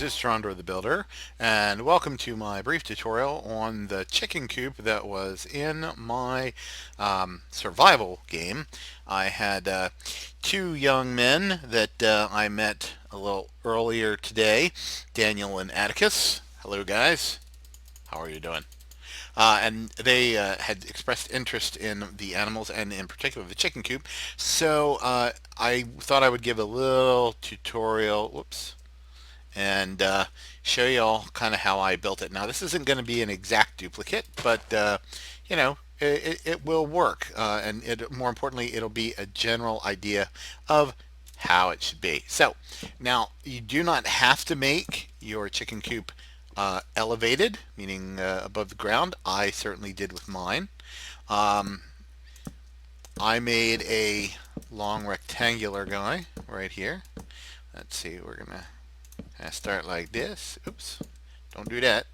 is Torondor the Builder, and welcome to my brief tutorial on the chicken coop that was in my survival game. I had two young men that I met a little earlier today, Daniel and Atticus. Hello, guys. How are you doing? And they had expressed interest in the animals and in particular the chicken coop. So I thought I would give a little tutorial. Whoops, and show you all kind of how I built it. Now this isn't going to be an exact duplicate, but you know, it will work, and more importantly, it'll be a general idea of how it should be. So now you do not have to make your chicken coop elevated, meaning above the ground. I certainly did with mine. Um, I made a long rectangular guy right here. Let's see, we're gonna start like this. Oops, don't do that.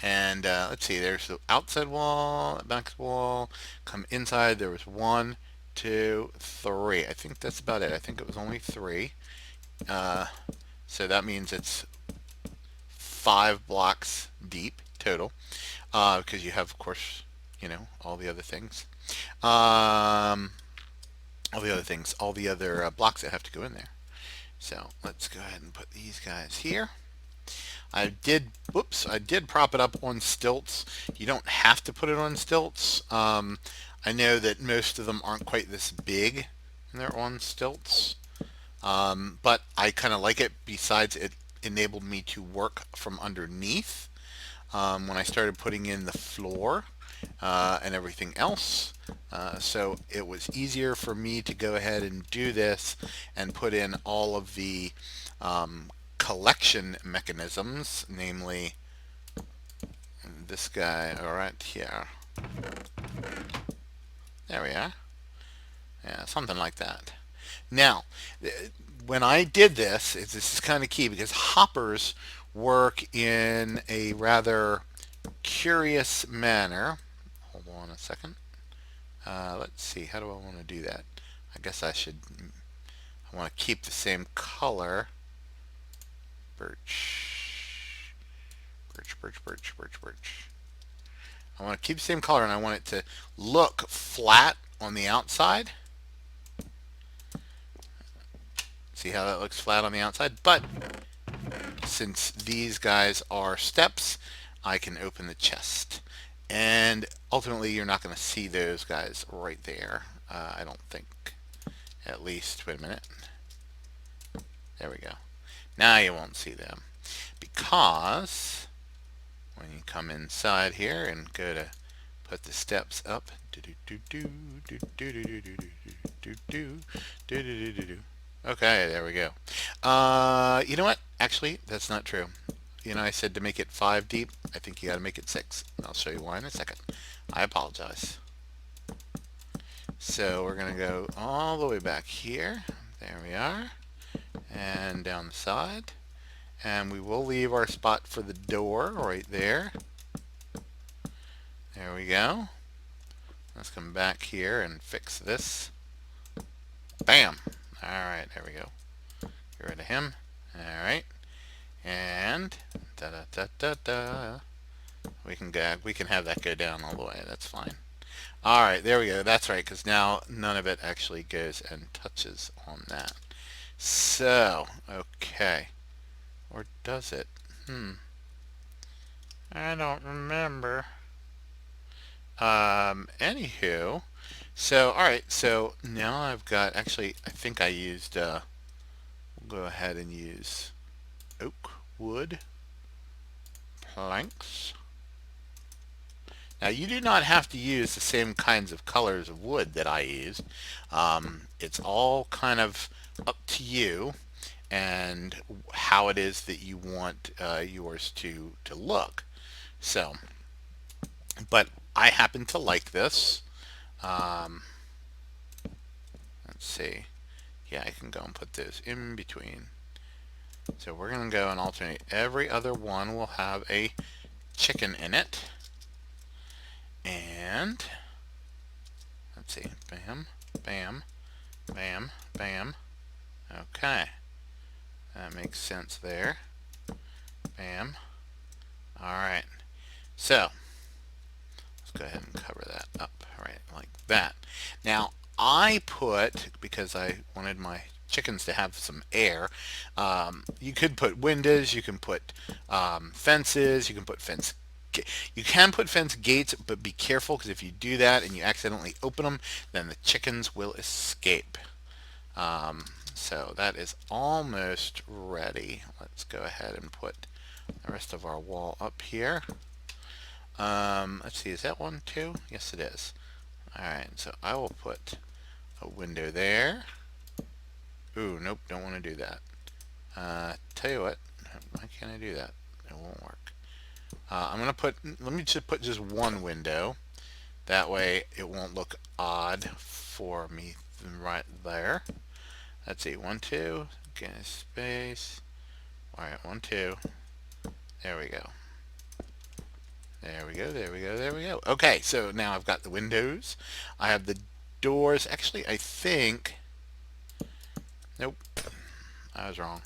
And let's see, there's the outside wall, back wall, come inside. There was one, two, three. I think that's about it. I think it was only three. Uh, so that means it's 5 blocks deep total, because you have, of course, all the other things. All the other blocks that have to go in there. So let's go ahead and put these guys here. I did prop it up on stilts. You don't have to put it on stilts. I know that most of them aren't quite this big and they're on stilts. But I kind of like it. Besides, it enabled me to work from underneath when I started putting in the floor and everything else. So it was easier for me to go ahead and do this and put in all of the collection mechanisms, namely this guy right here. There we are. Yeah, something like that. Now, when I did this, this is kind of key because hoppers work in a rather curious manner. Hold on a second. Let's see, how do I want to do that? I guess I want to keep the same color. Birch. Birch, birch, birch, birch, birch. I want to keep the same color and I want it to look flat on the outside. See how that looks flat on the outside? But since these guys are steps, I can open the chest. And ultimately, you're not going to see those guys right there. I don't think. At least, wait a minute. There we go. Now you won't see them. Because when you come inside here and go to put the steps up, okay, there we go. You know what? Actually, that's not true. I said to make it 5 deep. I think you got to make it 6. I'll show you why in a second. I apologize. So we're going to go all the way back here. There we are. And down the side. And we will leave our spot for the door right there. There we go. Let's come back here and fix this. Bam! Alright, there we go. Get rid of him. Alright. And we can have that go down all the way. That's fine. Alright, there we go. That's right, because now none of it actually goes and touches on that. So, okay. Or does it? I don't remember. Anywho, so alright, so now I've got, actually, I think I used, we'll go ahead and use oak wood planks. Now you do not have to use the same kinds of colors of wood that I used. It's all kind of up to you and how it is that you want yours to look. So, but I happen to like this. Let's see. Yeah, I can go and put those in between. So we're going to go and alternate. Every other one will have a chicken in it. And let's see. Bam, bam, bam, bam. Okay. That makes sense there. Bam. Alright. So, let's go ahead and cover that up. Right, like that. Now, I put, because I wanted my chickens to have some air, you could put windows, you can put fences, you can put you can put fence gates, but be careful, because if you do that and you accidentally open them, then the chickens will escape. Um, so that is almost ready. Let's go ahead and put the rest of our wall up here. Let's see, is that one too? Yes, it is. Alright, so I will put a window there. Ooh, nope, don't want to do that. Tell you what, why can't I do that? It won't work. I'm going to put, let me just put just one window. That way it won't look odd for me right there. Let's see, 1, 2, get a space. Alright, 1, 2. There we go. There we go, there we go, there we go. Okay, so now I've got the windows. I have the doors. Actually, I think... Nope, I was wrong.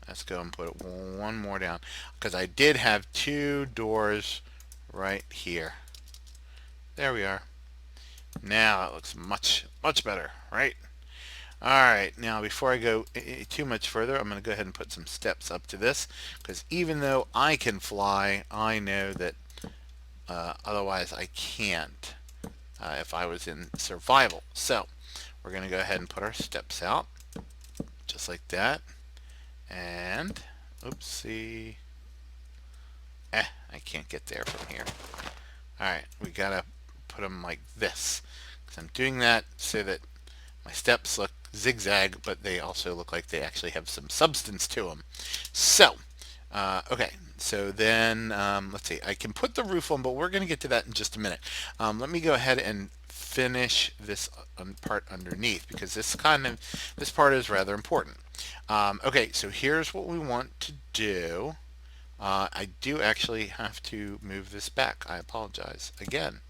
Let's go and put one more down, because I did have 2 doors right here. There we are. Now it looks much better, right? Alright, now before I go too much further, I'm going to go ahead and put some steps up to this, because even though I can fly, I know that otherwise I can't if I was in survival. So we're going to go ahead and put our steps out, just like that. And, oopsie, I can't get there from here. Alright, we got to put them like this, because I'm doing that so that my steps look zigzag, but they also look like they actually have some substance to them. So, okay, so then, let's see, I can put the roof on, but we're going to get to that in just a minute. Let me go ahead and finish this part underneath, because this part is rather important. Okay, so here's what we want to do. I do actually have to move this back. I apologize again.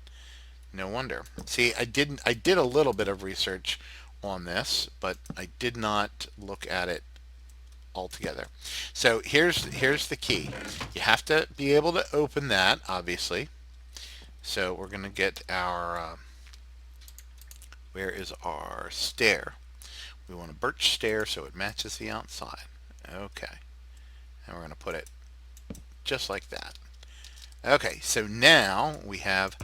No wonder. See, I did a little bit of research on this, but I did not look at it altogether. So here's the key. You have to be able to open that, obviously. So we're going to get our where is our stair? We want a birch stair so it matches the outside. Okay. And we're going to put it just like that. Okay, so now we have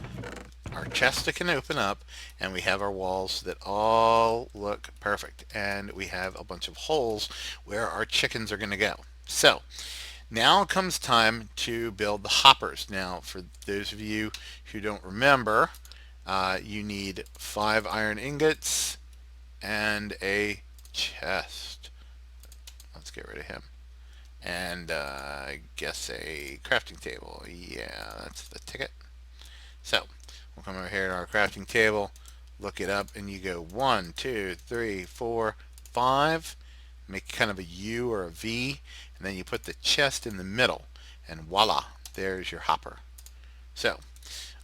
our chest that can open up, and we have our walls that all look perfect, and we have a bunch of holes where our chickens are going to go. So now comes time to build the hoppers. Now, for those of you who don't remember, you need 5 iron ingots and a chest. Let's get rid of him. And I guess a crafting table. Yeah, that's the ticket. So we'll come over here to our crafting table, look it up, and you go 1, 2, 3, 4, 5. Make kind of a U or a V, and then you put the chest in the middle, and voila, there's your hopper. So,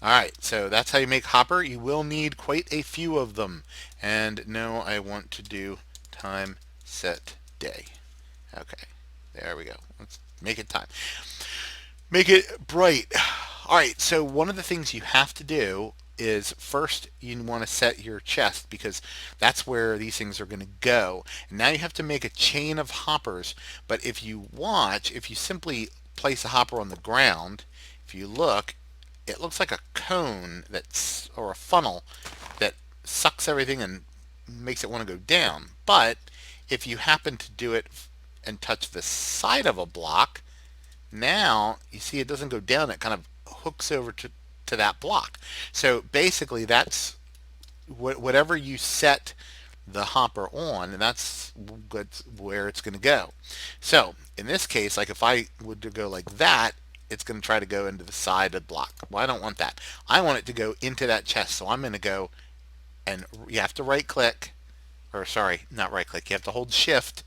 alright, so that's how you make hopper. You will need quite a few of them. And no, I want to do time set day. Okay, there we go. Let's make it time. Make it bright. Alright, so one of the things you have to do is first you want to set your chest, because that's where these things are going to go. And now you have to make a chain of hoppers, but if you watch, if you simply place a hopper on the ground, if you look, it looks like a cone that's, or a funnel that sucks everything and makes it want to go down. But if you happen to do it and touch the side of a block, now you see it doesn't go down, it kind of hooks over to that block. So basically that's whatever you set the hopper on, and that's where it's going to go. So in this case, like if I would to go like that, it's going to try to go into the side of the block. Well, I don't want that. I want it to go into that chest. So I'm going to go, and you have to right click, or sorry, not right click, you have to hold shift,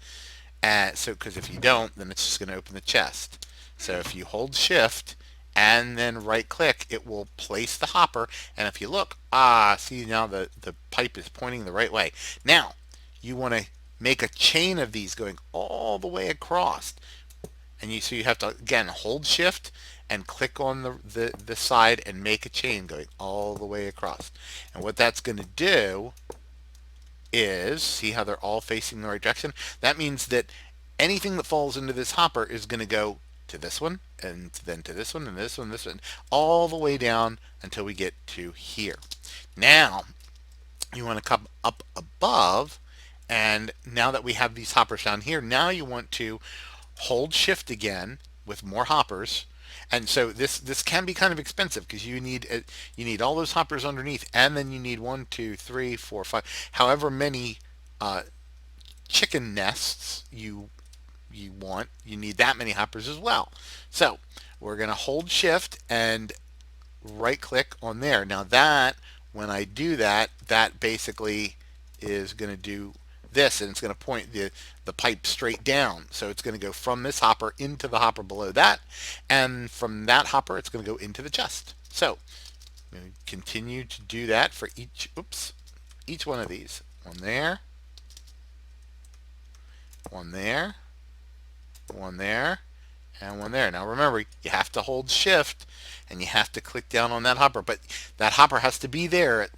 so because if you don't, then it's just going to open the chest. So if you hold shift and then right click, it will place the hopper, and if you look, see, now the pipe is pointing the right way. Now you want to make a chain of these going all the way across, And so you have to, again, hold shift and click on the side and make a chain going all the way across. And what that's going to do is, see how they're all facing the right direction? That means that anything that falls into this hopper is going to go to this one, and then to this one, and this one, all the way down until we get to here. Now, you want to come up above, and now that we have these hoppers down here, now you want to hold shift again with more hoppers. And so this can be kind of expensive because you need all those hoppers underneath, and then you need one, two, three, four, five, however many uh, chicken nests you want. You need that many hoppers as well. So we're going to hold shift and right click on there. Now that, when I do that, that basically is going to do this, and it's going to point the pipe straight down. So it's going to go from this hopper into the hopper below that, and from that hopper it's going to go into the chest. So I'm going to continue to do that for each one of these. One there, one there, one there, and one there. Now remember, you have to hold shift and you have to click down on that hopper, but that hopper has to be there,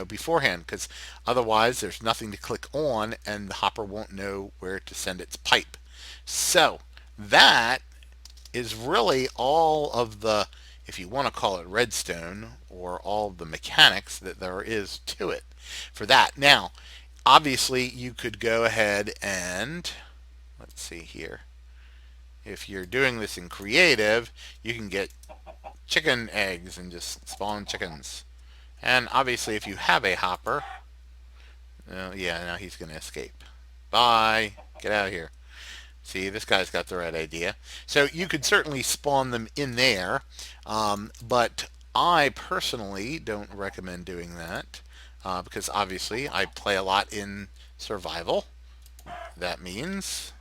beforehand, because otherwise there's nothing to click on and the hopper won't know where to send its pipe. So that is really all of the, if you want to call it redstone, or all of the mechanics that there is to it for that. Now, obviously you could go ahead and, let's see here, if you're doing this in creative, you can get chicken eggs and just spawn chickens. And obviously if you have a hopper, yeah, now he's going to escape. Bye. Get out of here. See, this guy's got the right idea. So you could certainly spawn them in there, but I personally don't recommend doing that because obviously I play a lot in survival. That means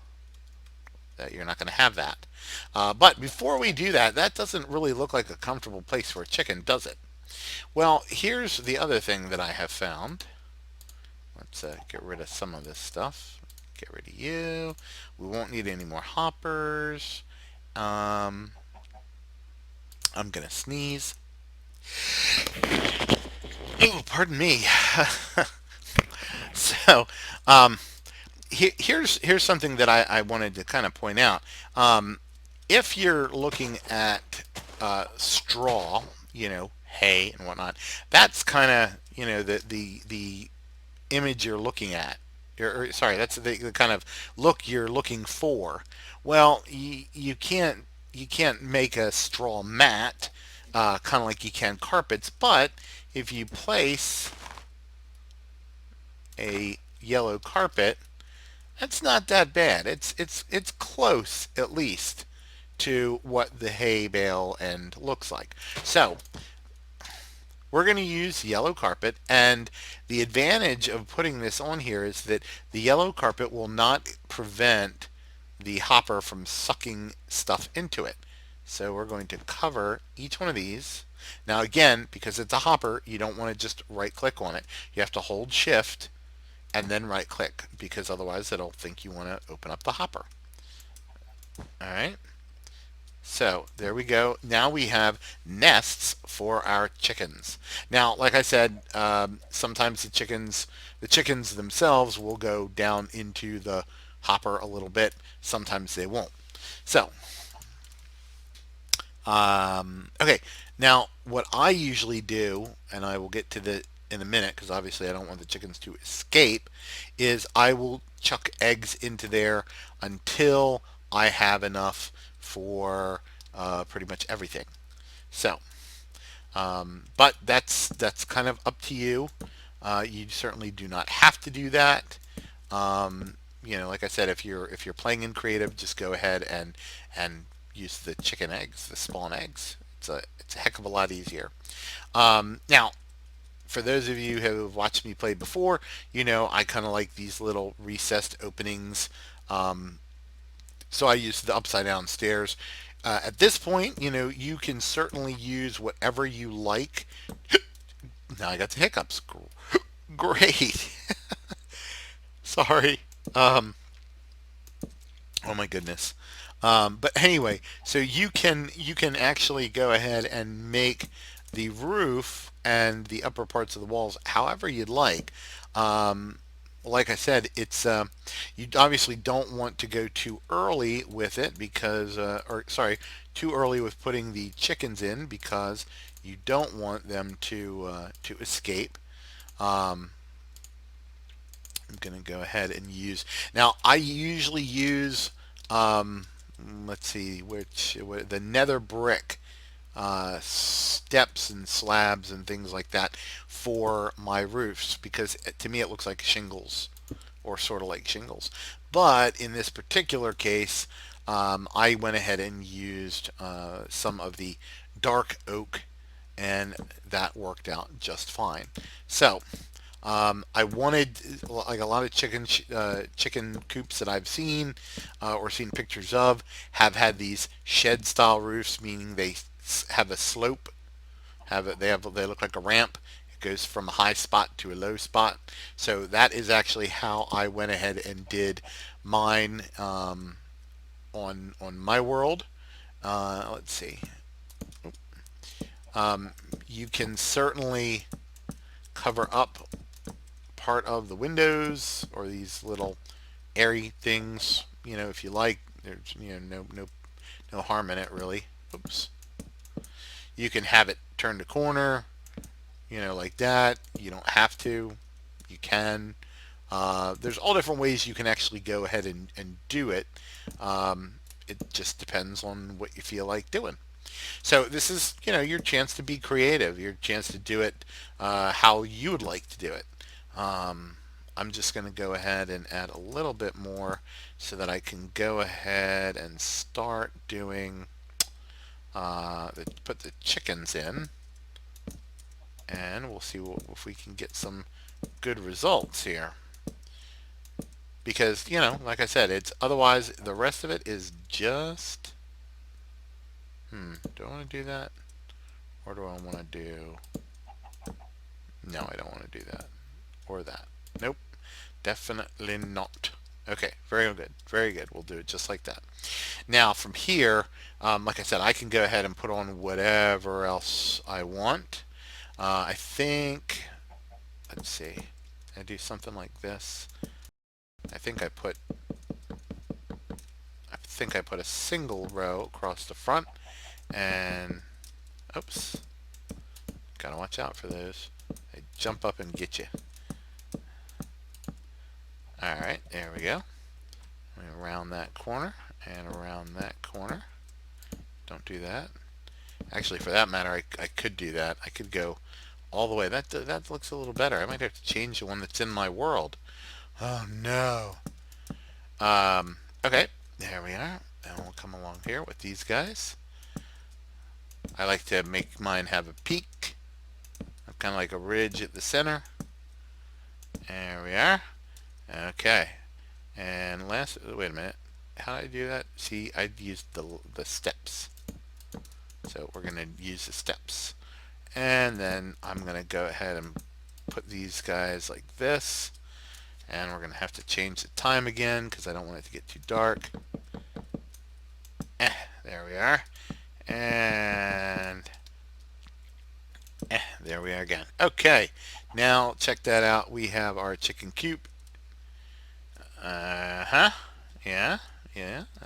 that you're not going to have that. But before we do that, that doesn't really look like a comfortable place for a chicken, does it? Well, here's the other thing that I have found. Let's get rid of some of this stuff. Get rid of you. We won't need any more hoppers. I'm going to sneeze. Ooh, pardon me. So, here's something that I wanted to kind of point out. If you're looking at straw, hay and whatnot, that's kind of the image you're looking at. Sorry, that's the kind of look you're looking for. Well, you can't make a straw mat kind of like you can carpets, but if you place a yellow carpet, that's not that bad. It's close, at least, to what the hay bale end looks like. So we're going to use yellow carpet, and the advantage of putting this on here is that the yellow carpet will not prevent the hopper from sucking stuff into it. So we're going to cover each one of these. Now again, because it's a hopper, you don't want to just right click on it. You have to hold shift and then right click, because otherwise it'll think you want to open up the hopper. Alright, so there we go. Now we have nests for our chickens. Now, like I said, sometimes the chickens themselves will go down into the hopper a little bit. Sometimes they won't. So, okay, now what I usually do, and I will get to the in a minute because obviously I don't want the chickens to escape, is I will chuck eggs into there until I have enough for pretty much everything. So, but that's kind of up to you. You certainly do not have to do that. Like I said, if you're playing in creative, just go ahead and use the chicken eggs, the spawn eggs. It's a heck of a lot easier. Now, for those of you who have watched me play before, I kind of like these little recessed openings. So I use the upside down stairs. At this point, you can certainly use whatever you like. Now I got the hiccups. Great. Sorry. Oh my goodness. But anyway, so you can actually go ahead and make the roof and the upper parts of the walls however you'd like. Um, like I said, it's you obviously don't want to go too early with it because, or sorry, too early with putting the chickens in because you don't want them to escape. Um, I'm going to go ahead and use. Now, I usually use, um, let's see, the nether brick steps and slabs and things like that for my roofs because to me it looks like shingles or sort of like shingles. But in this particular case, I went ahead and used some of the dark oak, and that worked out just fine. So I wanted like a lot of chicken coops that I've seen or seen pictures of have had these shed style roofs, meaning they have a slope, they look like a ramp. It goes from a high spot to a low spot. So that is actually how I went ahead and did mine on my world. Let's see. You can certainly cover up part of the windows or these little airy things, if you like. There's no harm in it really. Oops. You can have it turned a corner, like that. You don't have to. You can. There's all different ways you can actually go ahead and do it. It just depends on what you feel like doing. So this is, your chance to be creative, your chance to do it how you would like to do it. Um, I'm just going to go ahead and add a little bit more so that I can go ahead and start doing, put the chickens in, and we'll see if we can get some good results here. Because, like I said, it's otherwise the rest of it is just, do I want to do that? Or do I want to do, no, I don't want to do that. Or that. Nope, definitely not. Okay, very good, very good. We'll do it just like that. Now from here, like I said, I can go ahead and put on whatever else I want. I think, let's see, I do something like this. I think I put a single row across the front, and oops, gotta watch out for those. They jump up and get you. All right, there we go. Around that corner and around that corner. Don't do that. Actually, for that matter, I could do that. I could go all the way. That looks a little better. I might have to change the one that's in my world. Oh no. Okay, there we are. And we'll come along here with these guys. I like to make mine have a peak, kind of like a ridge at the center. There we are. Okay. And last, wait a minute. How did I do that? See, I used the steps. So we're going to use the steps. And then I'm going to go ahead and put these guys like this. And we're going to have to change the time again because I don't want it to get too dark. There we are. And there we are again. Okay, now check that out. We have our chicken coop. Uh-huh. Yeah,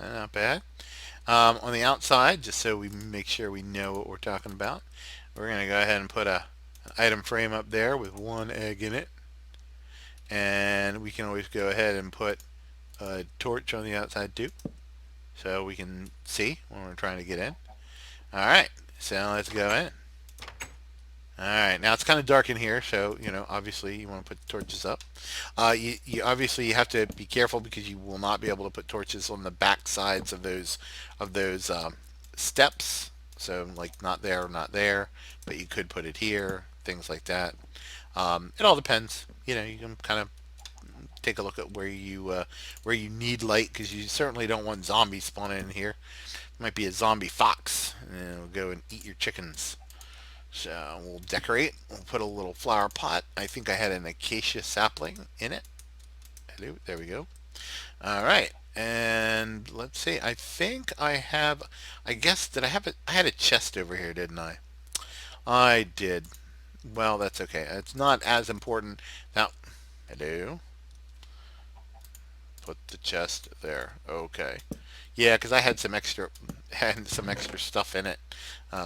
not bad. On the outside, just so we make sure we know what we're talking about, we're going to go ahead and put an item frame up there with one egg in it. And we can always go ahead and put a torch on the outside too, so we can see when we're trying to get in. Alright, so let's go in. Alright, now it's kind of dark in here, so, obviously you want to put the torches up. You obviously have to be careful because you will not be able to put torches on the back sides of those steps. So, like, not there or not there, but you could put it here, things like that. It all depends. You can kind of take a look at where you need light, because you certainly don't want zombies spawning in here. It might be a zombie fox, and it'll go and eat your chickens. So we'll decorate. We'll put a little flower pot. I think I had an acacia sapling in it. Hello, there we go. All right, And let's see. I think I have. I guess did I have it? I had a chest over here, didn't I? I did. Well, that's okay. It's not as important. Now, hello. Put the chest there. Okay. Yeah, because I had some extra stuff in it,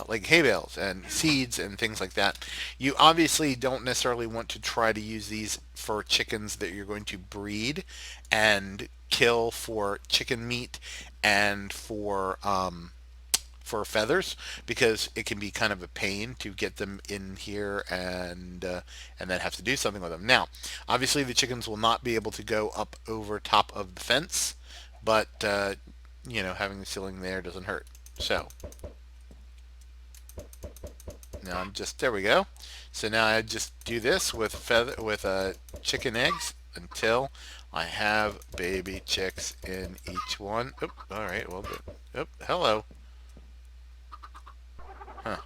like hay bales and seeds and things like that. You obviously don't necessarily want to try to use these for chickens that you're going to breed and kill for chicken meat and for feathers, because it can be kind of a pain to get them in here and then have to do something with them. Now, obviously the chickens will not be able to go up over top of the fence, but having the ceiling there doesn't hurt. So now I'm just there we go. So now I just do this with chicken eggs until I have baby chicks in each one. Oop, all right, well, oop, hello. Huh.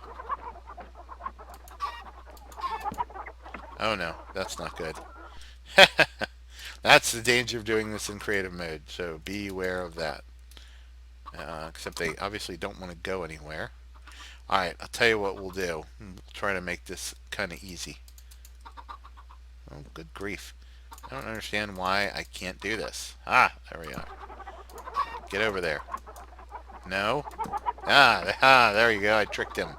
Oh no, that's not good. That's the danger of doing this in creative mode, so be aware of that. Except they obviously don't want to go anywhere. Alright, I'll tell you what we'll do. We'll try to make this kind of easy. Oh, good grief. I don't understand why I can't do this. Ah, there we are. Get over there. No? There you go. I tricked him.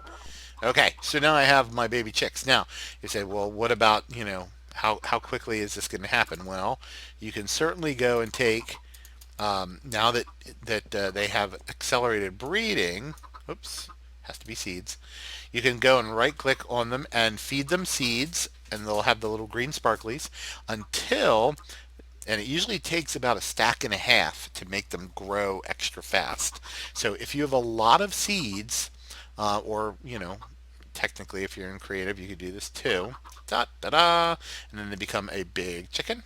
Okay, so now I have my baby chicks. Now, you say, well, what about, how quickly is this going to happen? Well, you can certainly go and take, now that they have accelerated breeding, oops, has to be seeds, you can go and right click on them and feed them seeds, and they'll have the little green sparklies until, and it usually takes about a stack and a half to make them grow extra fast. So if you have a lot of seeds, or technically if you're in creative you could do this too, da da da, and then they become a big chicken,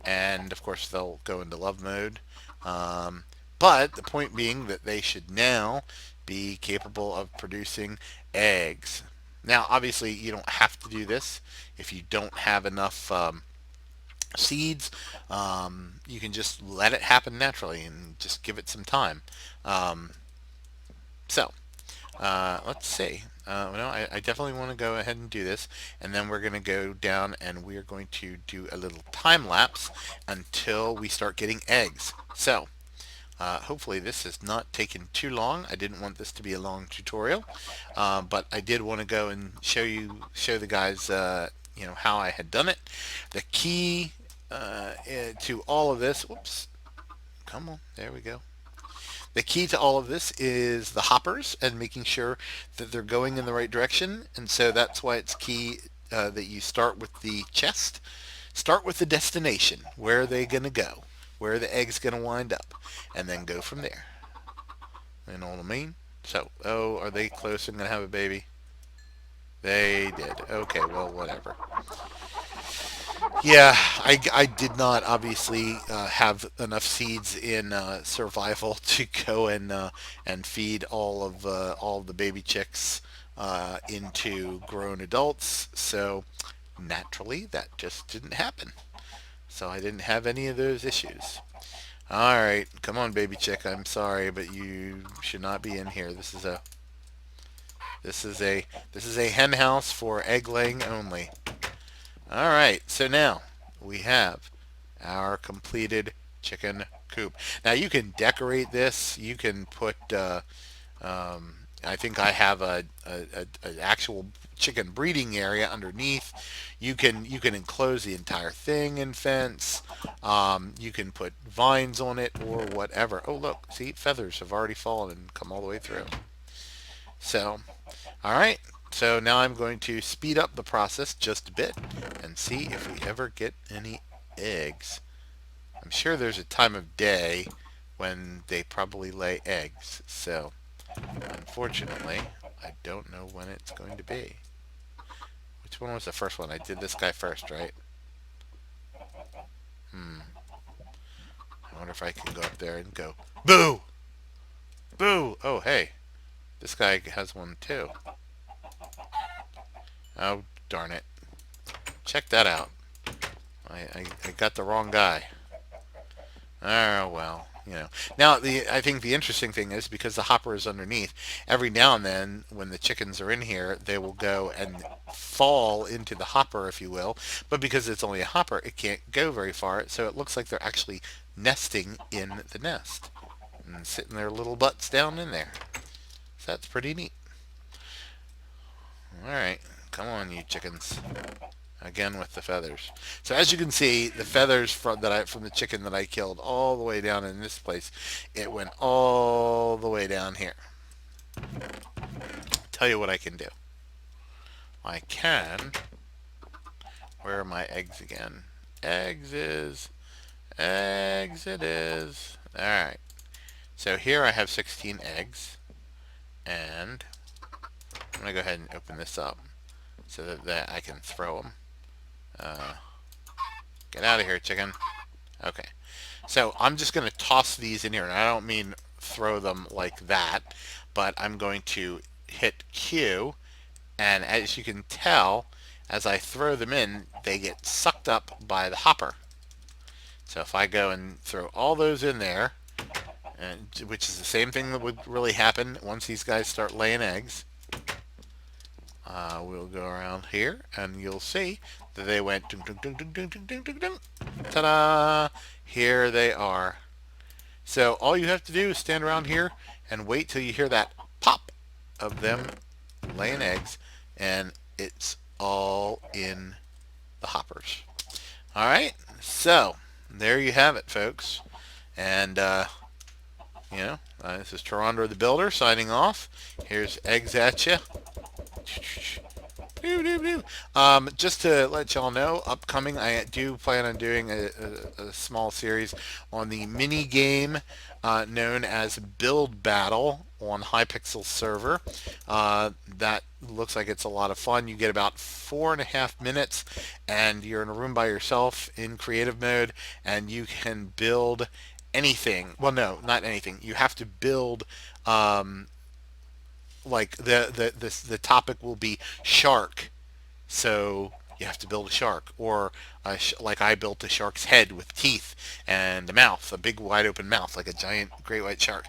and of course they'll go into love mode. um, but the point being that they should now be capable of producing eggs. Now obviously you don't have to do this if you don't have enough seeds. You can just let it happen naturally and just give it some time. um, so let's see. I definitely want to go ahead and do this, and then we're going to go down and we're going to do a little time lapse until we start getting eggs. So hopefully this has not taken too long. I didn't want this to be a long tutorial, but I did want to go and show the guys how I had done it. The key to all of this, whoops, come on, there we go. The key to all of this is the hoppers and making sure that they're going in the right direction. And so that's why it's key that you start with the chest. Start with the destination. Where are they going to go? Where are the eggs going to wind up? And then go from there. You know what I mean? So, oh, are they close and going to have a baby? They did. Okay, well, whatever. Yeah, I did not obviously have enough seeds in survival to go and feed all of the baby chicks into grown adults. So naturally, that just didn't happen. So I didn't have any of those issues. All right, come on, baby chick. I'm sorry, but you should not be in here. This is a hen house for egg laying only. All right, so now we have our completed chicken coop. Now you can decorate this. You can put, I think I have a actual chicken breeding area underneath. You can enclose the entire thing in fence. You can put vines on it or whatever. Oh look, see, feathers have already fallen and come all the way through. So, all right. So now I'm going to speed up the process just a bit and see if we ever get any eggs. I'm sure there's a time of day when they probably lay eggs. So unfortunately, I don't know when it's going to be. Which one was the first one? I did this guy first, right? I wonder if I can go up there and go, boo! Boo! Oh, hey. This guy has one too. Oh, darn it. Check that out. I got the wrong guy. Oh, well. you know. Now, I think the interesting thing is because the hopper is underneath, every now and then when the chickens are in here, they will go and fall into the hopper, if you will. But because it's only a hopper, it can't go very far, so it looks like they're actually nesting in the nest and sitting their little butts down in there. So that's pretty neat. All right, come on, you chickens. Again with the feathers. So as you can see, the feathers from the chicken that I killed all the way down in this place, it went all the way down here. Tell you what I can do. I can. Where are my eggs again? Eggs it is. All right. So here I have 16 eggs, and I'm gonna go ahead and open this up so that I can throw them. Get out of here, chicken. Okay. So I'm just going to toss these in here. And I don't mean throw them like that, but I'm going to hit Q. And as you can tell, as I throw them in, they get sucked up by the hopper. So if I go and throw all those in there, which is the same thing that would really happen once these guys start laying eggs, we'll go around here and you'll see that they went ding, ding, ding, ding, ding, ding, ding, ding, ding. Ta-da! Here they are. So all you have to do is stand around here and wait till you hear that pop of them laying eggs, and it's all in the hoppers. All right, so there you have it, folks. And this is Torondor the Builder signing off. Here's eggs at you. Just to let y'all know, upcoming, I do plan on doing a small series on the mini game known as Build Battle on Hypixel server. That looks like it's a lot of fun. You get about 4.5 minutes, and you're in a room by yourself in creative mode, and you can build anything. Well, no, not anything. You have to build. Like the topic will be shark, so you have to build a shark, or like I built a shark's head with teeth and a mouth, a big wide open mouth like a giant great white shark.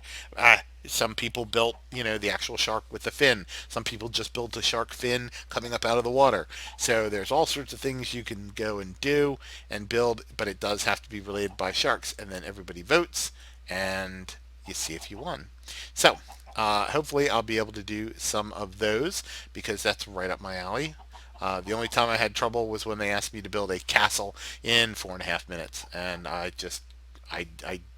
Some people built the actual shark with the fin. Some people just built a shark fin coming up out of the water. So there's all sorts of things you can go and do and build, but it does have to be related by sharks, and then everybody votes and you see if you won. So hopefully I'll be able to do some of those because that's right up my alley. The only time I had trouble was when they asked me to build a castle in 4.5 minutes, and I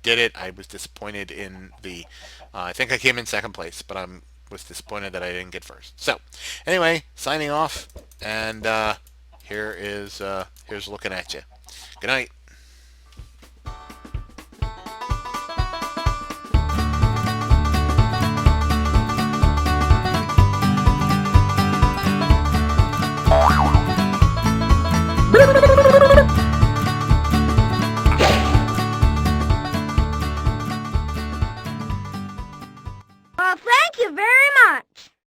did it. I was disappointed in the. I think I came in second place, but I was disappointed that I didn't get first. So, anyway, signing off, and here's looking at you. Good night. Blah, blah, blah.